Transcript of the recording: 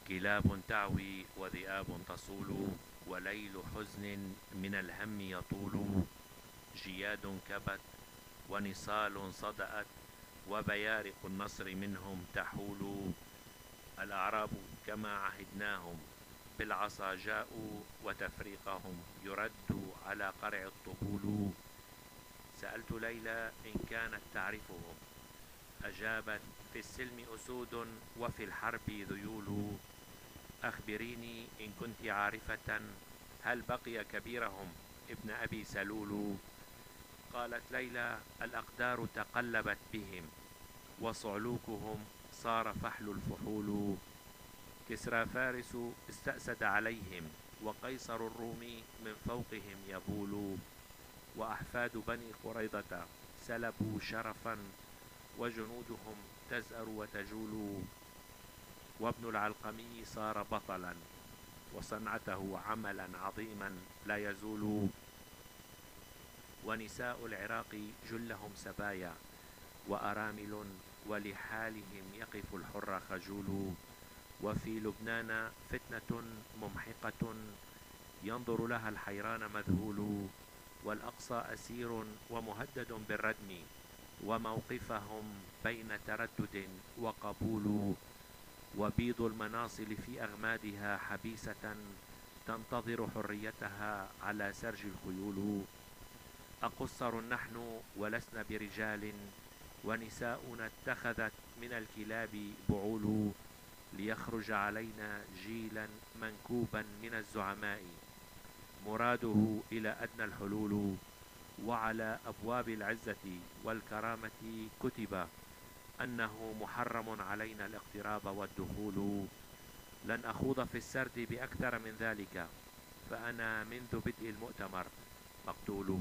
كلاب تعوي وذئاب تصول، وليل حزن من الهم يطول. جياد كبت ونصال صدأت، وبيارق النصر منهم تحول. الأعراب كما عهدناهم بالعصا جاءوا، وتفريقهم يرد على قرع الطبول. سألت ليلى إن كانت تعرفهم، أجابت: في السلم أسود وفي الحرب ذيول. أخبريني إن كنت عارفة، هل بقي كبيرهم ابن أبي سلول؟ قالت ليلى: الأقدار تقلبت بهم، وصعلوكهم صار فحل الفحول. كسرى فارس استأسد عليهم، وقيصر الروم من فوقهم يبول. وأحفاد بني قريظة سلبوا شرفا، وجنودهم تزأر وتجول. وابن العلقمي صار بطلا، وصنعته عملا عظيما لا يزول. ونساء العراق جلهم سبايا وأرامل، ولحالهم يقف الحر خجول. وفي لبنان فتنة ممحقة، ينظر لها الحيران مذهول. والأقصى أسير ومهدد بالردم، وموقفهم بين تردد وقبول. وبيض المناصل في أغمادها حبيسة، تنتظر حريتها على سرج الخيول. أقصر نحن ولسنا برجال، ونساؤنا اتخذت من الكلاب بعول. ليخرج علينا جيلا منكوبا من الزعماء، مراده إلى أدنى الحلول. وعلى أبواب العزة والكرامة كتب أنه محرم علينا الاقتراب والدخول. لن أخوض في السرد بأكثر من ذلك، فأنا منذ بدء المؤتمر مقتول.